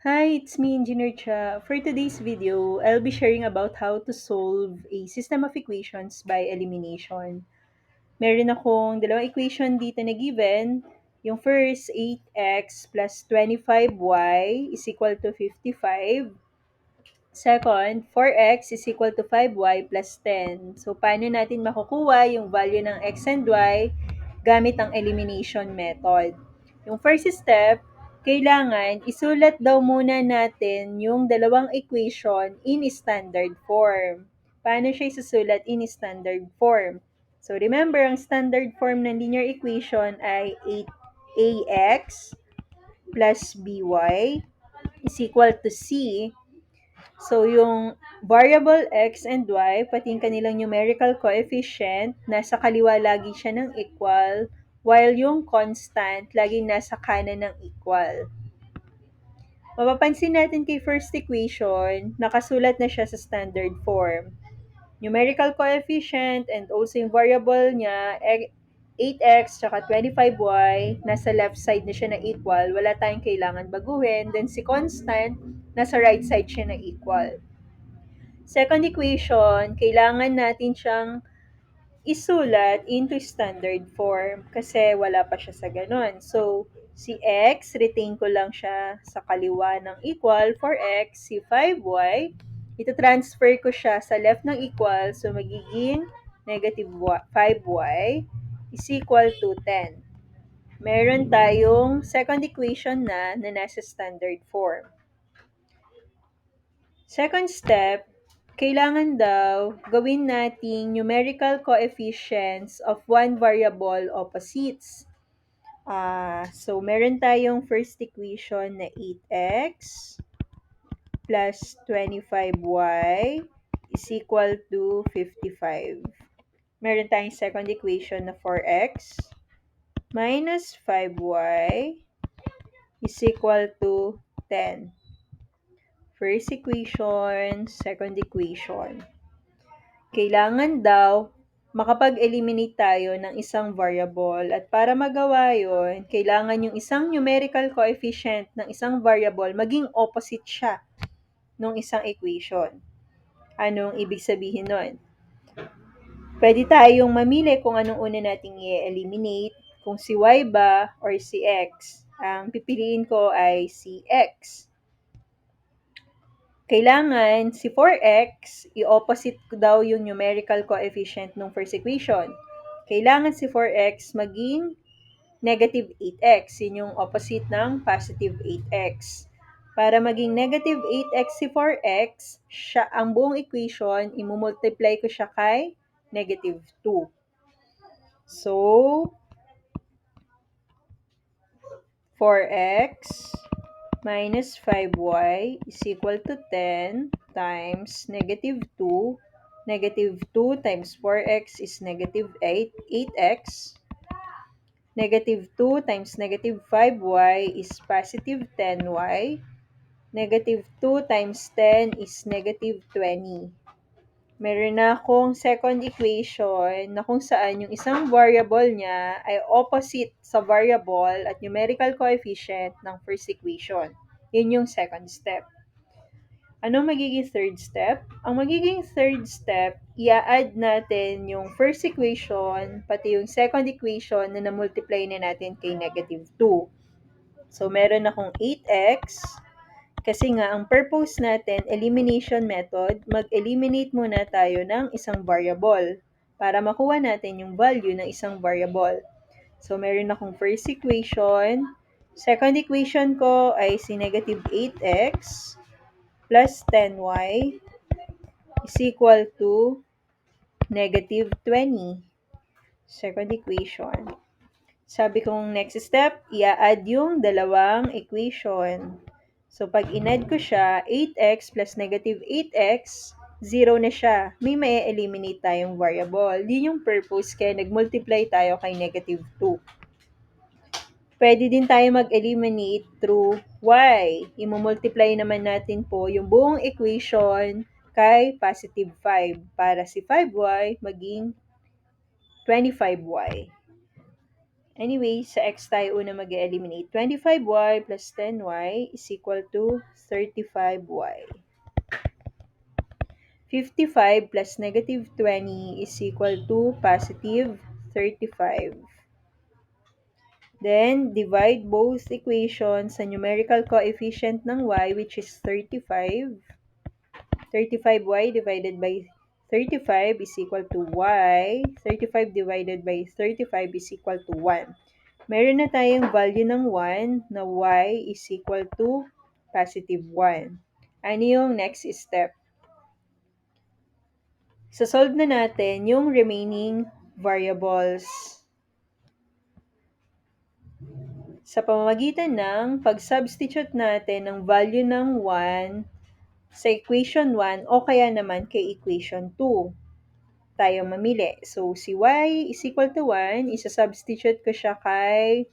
Hi, it's me, Engineer Cha. For today's video, I'll be sharing about how to solve a system of equations by elimination. Meron akong dalawang equation dito na given. Yung first, 8x plus 25y is equal to 55. Second, 4x is equal to 5y plus 10. So, paano natin makukuha yung value ng x and y gamit ang elimination method? Yung first step, kailangan isulat daw muna natin yung dalawang equation in standard form. Paano siya isusulat in standard form? So, remember, ang standard form ng linear equation ay 8ax plus by is equal to c. So, yung variable x and y, pati yung kanilang numerical coefficient, nasa kaliwa lagi siya ng equal, while yung constant, laging nasa kanan ng equal. Mapapansin natin kay first equation, nakasulat na siya sa standard form. Numerical coefficient and also yung variable niya, 8x tsaka 25y, nasa left side na siya na equal, wala tayong kailangan baguhin. Then si constant, nasa right side siya na equal. Second equation, kailangan natin siyang isulat into standard form kasi wala pa siya sa ganun. So, si x, retain ko lang siya sa kaliwa ng equal for x. Si 5y, ito-transfer ko siya sa left ng equal. So, magiging negative 5y is equal to 10. Meron tayong second equation na nasa standard form. Second step, kailangan daw gawin nating numerical coefficients of one variable opposites. So, meron tayong first equation na 8x plus 25y is equal to 55. Meron tayong second equation na 4x minus 5y is equal to 10. First equation, second equation. Kailangan daw makapag-eliminate tayo ng isang variable at para magawa yon, kailangan yung isang numerical coefficient ng isang variable maging opposite siya ng isang equation. Anong ibig sabihin nun? Pwede tayong mamili kung anong una nating i-eliminate, kung si y ba or si x. Ang pipiliin ko ay si x. Kailangan si 4x, i-opposite daw yung numerical coefficient ng first equation. Kailangan si 4x maging negative 8x. Yun yung opposite ng positive 8x. Para maging negative 8x si 4x, siya, ang buong equation, imumultiply ko siya kay negative 2. So, 4x minus 5y is equal to 10 times negative 2. Negative 2 times 4x is negative 8x. Negative 2 times negative 5y is positive 10y. Negative 2 times 10 is negative 20. Meron na akong second equation na kung saan yung isang variable niya ay opposite sa variable at numerical coefficient ng first equation. Yun yung second step. Anong magiging third step? Ang magiging third step, i-add natin yung first equation pati yung second equation na na-multiply na natin kay negative 2. So, meron akong 8x. Kasi nga, ang purpose natin, elimination method, mag-eliminate muna tayo ng isang variable para makuha natin yung value ng isang variable. So, meron akong first equation. Second equation ko ay si negative 8x plus 10y is equal to negative 20. Second equation. Sabi kong next step, i-add yung dalawang equation. So, pag in-add ko siya, 8x plus negative 8x, 0 na siya. May ma-eliminate tayong variable. Yun yung purpose kaya nag-multiply tayo kay negative 2. Pwede din tayo mag-eliminate through y. Imumultiply naman natin po yung buong equation kay positive 5 para si 5y maging 25y. Anyway, sa x tayo una mag-eliminate. 25y plus 10y is equal to 35y. 55 plus negative 20 is equal to positive 35. Then, divide both equations sa numerical coefficient ng y, which is 35. 35y divided by 35 is equal to y. 35 divided by 35 is equal to 1. Meron na tayong value ng 1 na y is equal to positive 1. Ano yung next step? Solve na natin yung remaining variables sa pamamagitan ng pag-substitute natin ng value ng 1 sa equation 1 o kaya naman kay equation 2 tayo mamili. So, si y is equal to 1, isa-substitute ko siya kay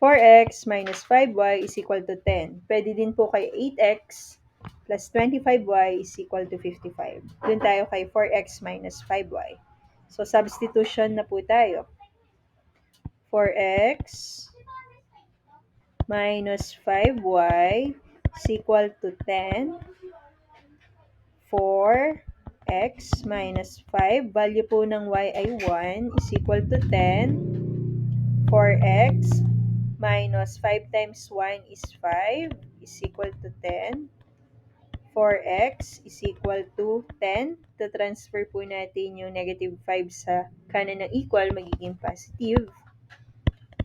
4x minus 5y is equal to 10. Pwede din po kay 8x plus 25y is equal to 55. Doon tayo kay 4x minus 5y. So, substitution na po tayo. 4x minus 5y is equal to 10. 4x minus 5, value po ng y ay 1 is equal to 10. 4x minus 5 times 1 is 5 is equal to 10. 4x is equal to 10. To-transfer po natin yung negative 5 sa kanan ng equal, magiging positive.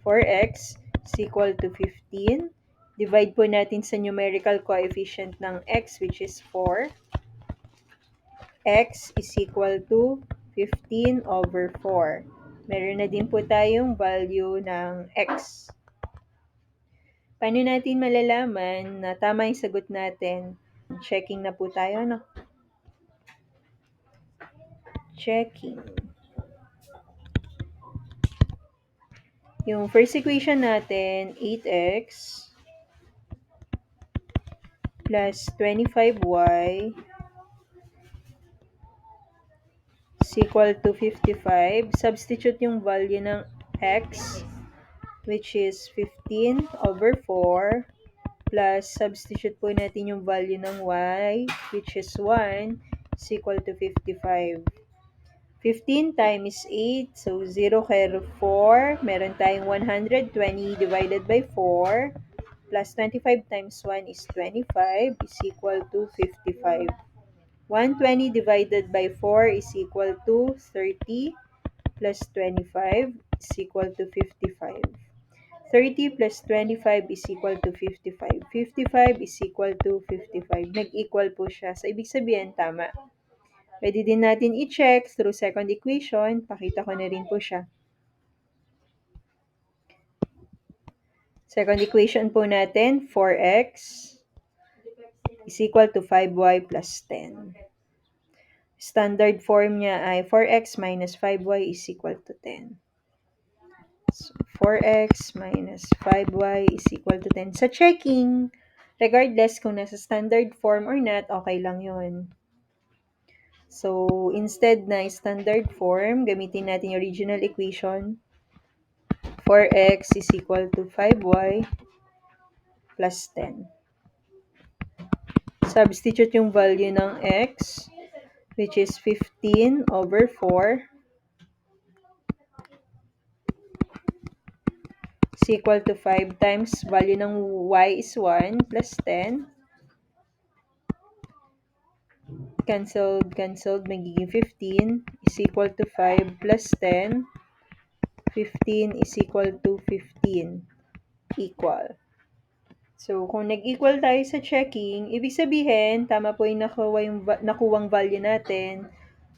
4x is equal to 15. Divide po natin sa numerical coefficient ng x, which is 4. X is equal to 15 over 4. Meron na din po tayong value ng x. Paano natin malalaman na tama yung sagot natin? Checking na po tayo, no? Checking. Yung first equation natin, 8x plus 25y is equal to 55. Substitute yung value ng x, which is 15 over 4, plus substitute po natin yung value ng y, which is 1, is equal to 55. 15 times 8, so 0 kaya 4, meron tayong 120 divided by 4, plus 25 times 1 is 25, is equal to 55. 120 divided by 4 is equal to 30, plus 25 is equal to 55. 30 plus 25 is equal to 55. 55 is equal to 55. Nag-equal po siya. So, ibig sabihin, tama. Pwede din natin i-check through second equation. Pakita ko na rin po siya. Second equation po natin, 4x is equal to 5y plus 10. Standard form niya ay 4x minus 5y is equal to 10. So, 4x minus 5y is equal to 10. Sa checking, regardless kung nasa standard form or not, okay lang yun. So, instead na standard form, gamitin natin yung original equation. 4x is equal to 5y plus 10. Substitute yung value ng x, which is 15 over 4, is equal to 5 times value ng y is 1 plus 10. Cancelled, magiging 15 is equal to 5 plus 10. 15 is equal to 15. Equal. So, kung nag-equal tayo sa checking, ibig sabihin, tama po yung nakuwang value natin,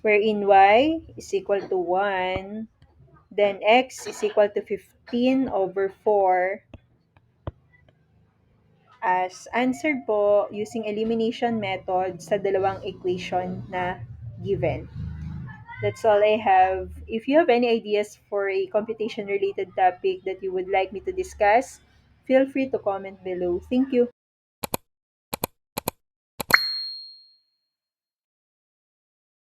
wherein y is equal to 1, then x is equal to 15 over 4, as answered po using elimination method sa dalawang equation na given. That's all I have. If you have any ideas for a computation-related topic that you would like me to discuss, feel free to comment below. Thank you.